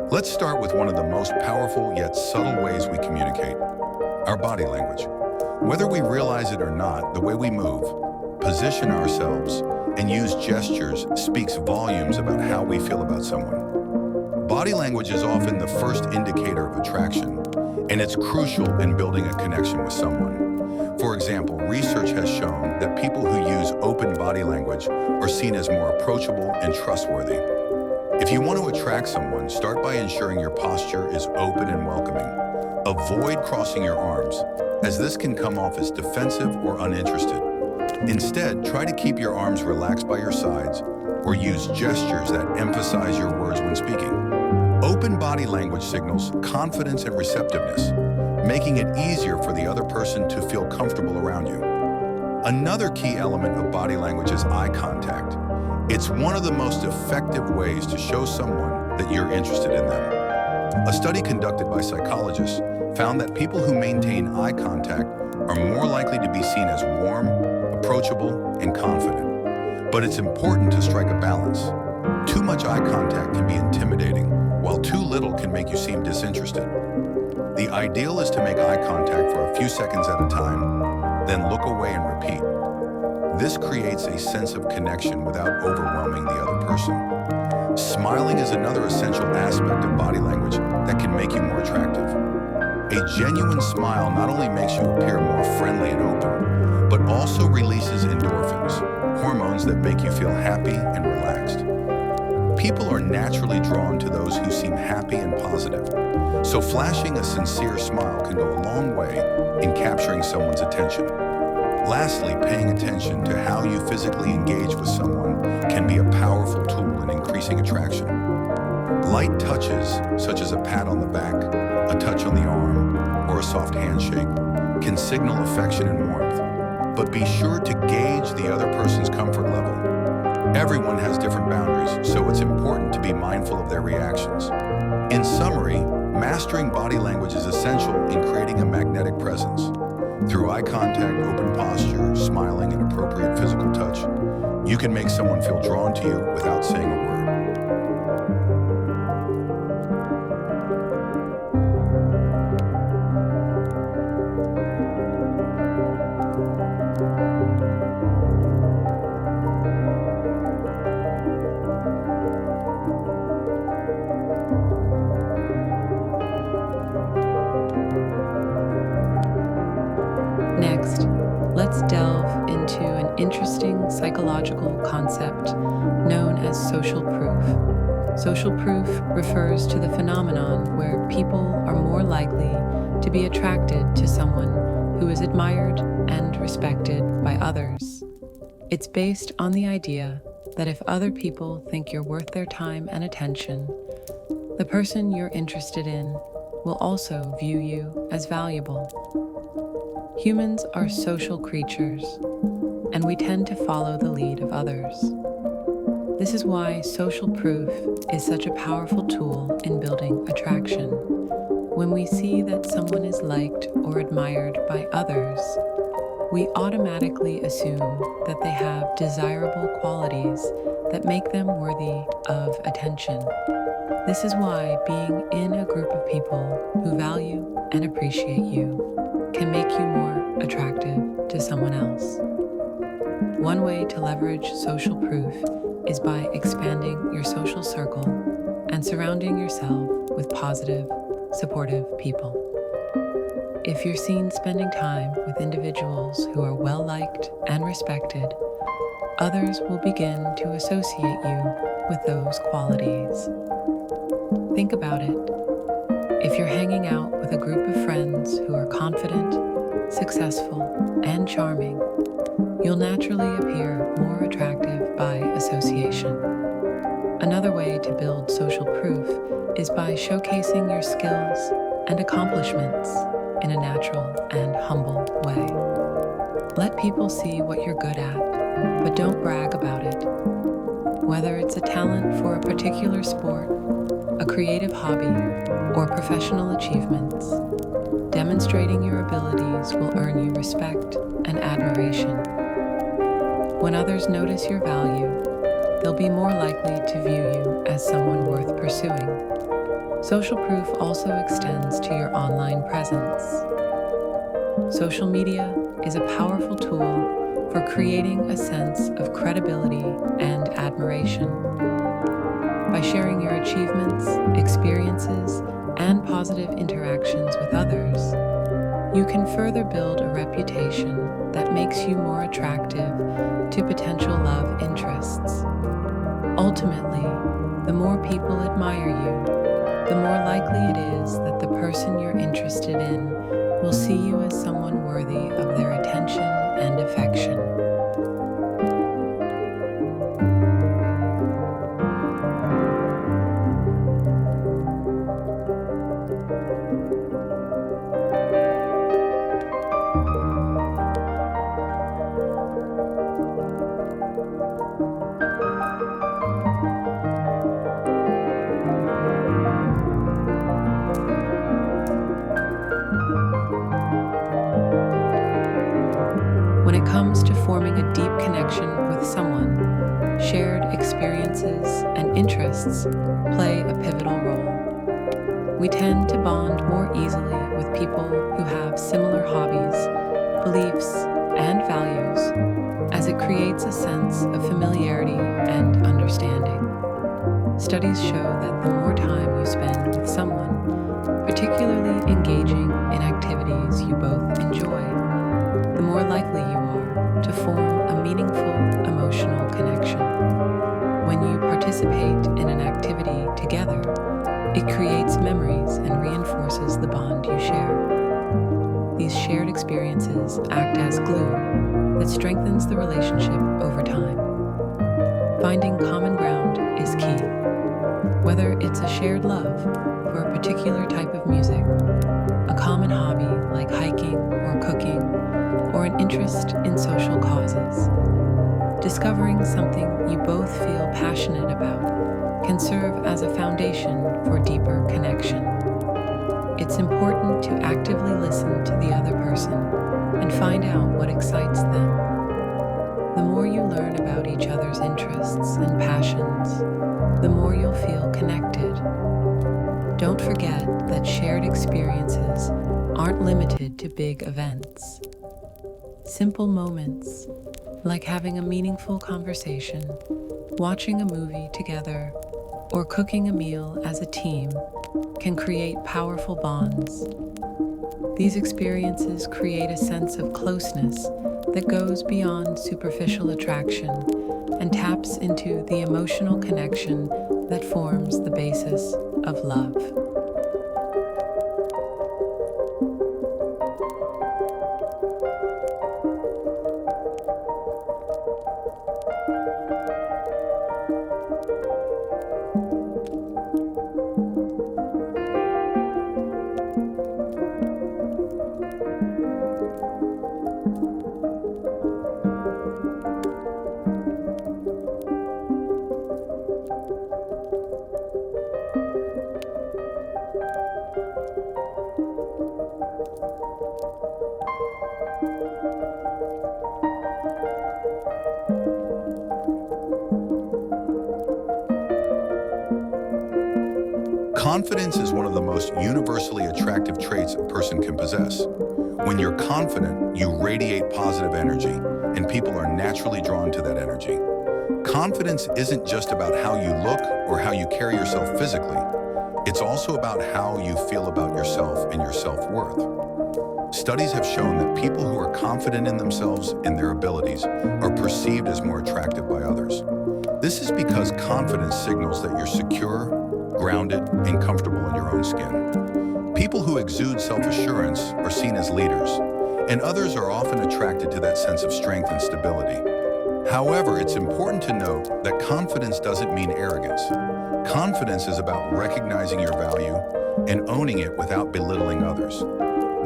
Let's start with one of the most powerful yet subtle ways we communicate, our body language. Whether we realize it or not, the way we move, position ourselves, and use gestures speaks volumes about how we feel about someone. Body language is often the first indicator of attraction, and it's crucial in building a connection with someone. For example, research has shown that people who use open body language are seen as more approachable and trustworthy. If you want to attract someone, start by ensuring your posture is open and welcoming. Avoid crossing your arms, as this can come off as defensive or uninterested. Instead, try to keep your arms relaxed by your sides or use gestures that emphasize your words when speaking. Open body language signals confidence and receptiveness, making it easier for the other person to feel comfortable around you. Another key element of body language is eye contact. It's one of the most effective ways to show someone that you're interested in them. A study conducted by psychologists found that people who maintain eye contact are more likely to be seen as warm, approachable, and confident. But it's important to strike a balance. Too much eye contact can be intimidating, while too little can make you seem disinterested. The ideal is to make eye contact for a few seconds at a time, then look away and repeat. This creates a sense of connection without overwhelming the other person. Smiling is another essential aspect of body language that can make you more attractive. A genuine smile not only makes you appear more friendly and open, but also releases endorphins, hormones that make you feel happy and relaxed. People are naturally drawn to those who seem happy and positive, so flashing a sincere smile can go a long way in capturing someone's attention. Lastly, paying attention to how you physically engage with someone can be a powerful tool in increasing attraction. Light touches, such as a pat on the back, a touch on the arm, or a soft handshake, can signal affection and warmth, but be sure to gauge the other person's comfort level. Everyone has different boundaries, so it's important to be mindful of their reactions. In summary, mastering body language is essential in creating a magnetic presence. Through eye contact, open posture, smiling, and appropriate physical touch, you can make someone feel drawn to you without saying a word. Next, let's delve into an interesting psychological concept known as social proof. Social proof refers to the phenomenon where people are more likely to be attracted to someone who is admired and respected by others. It's based on the idea that if other people think you're worth their time and attention, the person you're interested in will also view you as valuable. Humans are social creatures, and we tend to follow the lead of others. This is why social proof is such a powerful tool in building attraction. When we see that someone is liked or admired by others, we automatically assume that they have desirable qualities that make them worthy of attention. This is why being in a group of people who value and appreciate you can make you more attractive to someone else. One way to leverage social proof is by expanding your social circle and surrounding yourself with positive, supportive people. If you're seen spending time with individuals who are well-liked and respected, others will begin to associate you with those qualities. Think about it. If you're hanging out with a group of friends who are confident, successful, and charming, you'll naturally appear more attractive by association. Another way to build social proof is by showcasing your skills and accomplishments in a natural and humble way. Let people see what you're good at, but don't brag about it. Whether it's a talent for a particular sport, a creative hobby, or professional achievements, demonstrating your abilities will earn you respect and admiration. When others notice your value, they'll be more likely to view you as someone worth pursuing. Social proof also extends to your online presence. Social media is a powerful tool for creating a sense of credibility and admiration. By sharing your achievements, experiences, and positive interactions with others, you can further build a reputation that makes you more attractive to potential love interests. Ultimately, the more people admire you, the more likely it is that the person you're interested in will see you as someone worthy of their attention and affection. When it comes to forming a deep connection with someone, shared experiences and interests play a pivotal role. We tend to bond more easily with people who have similar hobbies, beliefs, and values, as it creates a sense of familiarity and understanding. Studies show that the more time you spend with someone, particularly engaging in activities you both enjoy, the more likely you are to form a meaningful emotional connection. When you participate in an activity together, it creates memories and reinforces the bond you share. These shared experiences act as glue that strengthens the relationship over time. Finding common ground is key. Whether it's a shared love for a particular type of music, a common hobby like hiking or cooking, or an interest in social causes. Discovering something you both feel passionate about can serve as a foundation for deeper connection. It's important to actively listen to the other person and find out what excites them. The more you learn about each other's interests and passions, the more you'll feel connected. Don't forget that shared experiences aren't limited to big events. Simple moments, like having a meaningful conversation, watching a movie together, or cooking a meal as a team, can create powerful bonds. These experiences create a sense of closeness that goes beyond superficial attraction and taps into the emotional connection that forms the basis of love. Confidence is one of the most universally attractive traits a person can possess. When you're confident, you radiate positive energy, and people are naturally drawn to that energy. Confidence isn't just about how you look or how you carry yourself physically. It's also about how you feel about yourself and your self-worth. Studies have shown that people who are confident in themselves and their abilities are perceived as more attractive by others. This is because confidence signals that you're secure, grounded, and comfortable in your own skin. People who exude self-assurance are seen as leaders, and others are often attracted to that sense of strength and stability. However, it's important to note that confidence doesn't mean arrogance. Confidence is about recognizing your value and owning it without belittling others.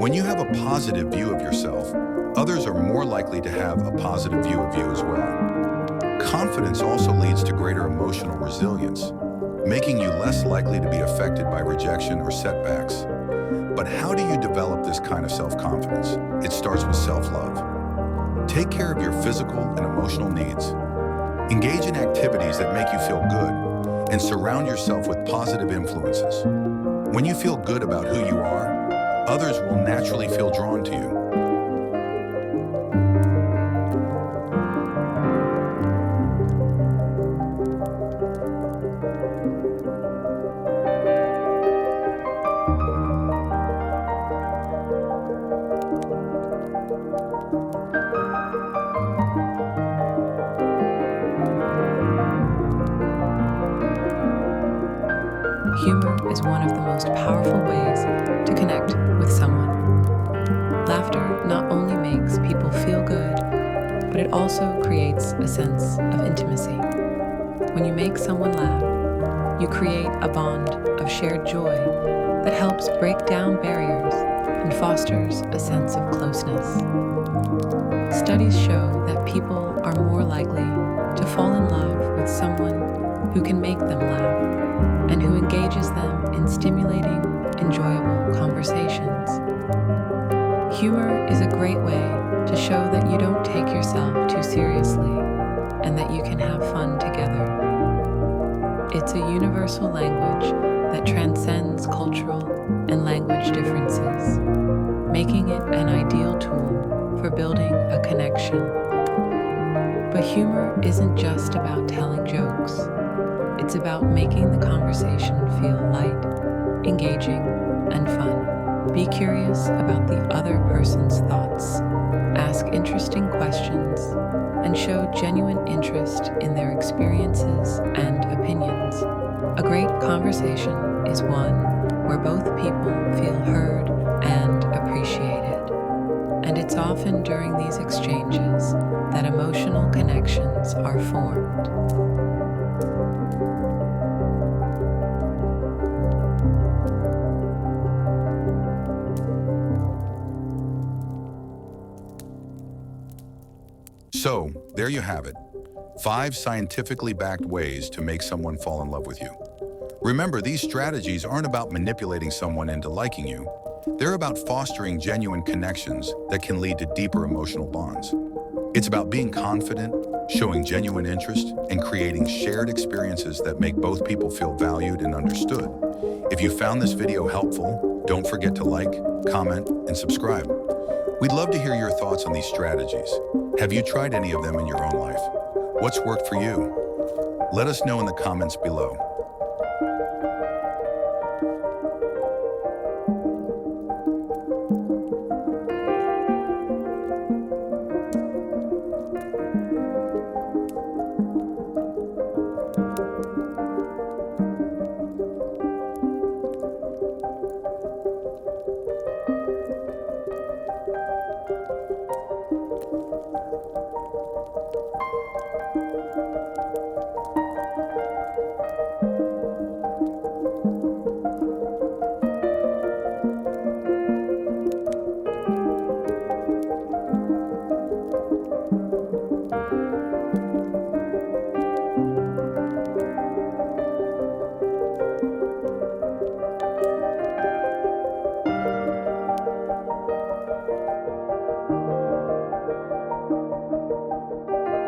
When you have a positive view of yourself, others are more likely to have a positive view of you as well. Confidence also leads to greater emotional resilience, making you less likely to be affected by rejection or setbacks. But how do you develop this kind of self-confidence? It starts with self-love. Take care of your physical and emotional needs. Engage in activities that make you feel good, and surround yourself with positive influences. When you feel good about who you are, others will naturally feel drawn to you. Humor is one of the most powerful ways to connect with someone. Laughter not only makes people feel good, but it also creates a sense of intimacy. When you make someone laugh, you create a bond of shared joy that helps break down barriers and fosters a sense of closeness. Studies show that people are more likely to fall in love with someone who can make them laugh and who engages them in stimulating, enjoyable conversations. Humor is a great way to show that you don't take yourself too seriously and that you can have fun together. It's a universal language that transcends cultural and language differences, making it an ideal tool for building a connection. But humor isn't just about telling jokes. It's about making the conversation feel light, engaging, and fun. Be curious about the other person's thoughts, ask interesting questions, and show genuine interest in their experiences and opinions. A great conversation is one where both people feel heard and appreciated. And it's often during these exchanges that emotional connections are formed. So, there you have it. 5 scientifically backed ways to make someone fall in love with you. Remember, these strategies aren't about manipulating someone into liking you. They're about fostering genuine connections that can lead to deeper emotional bonds. It's about being confident, showing genuine interest, and creating shared experiences that make both people feel valued and understood. If you found this video helpful, don't forget to like, comment, and subscribe. We'd love to hear your thoughts on these strategies. Have you tried any of them in your own life? What's worked for you? Let us know in the comments below.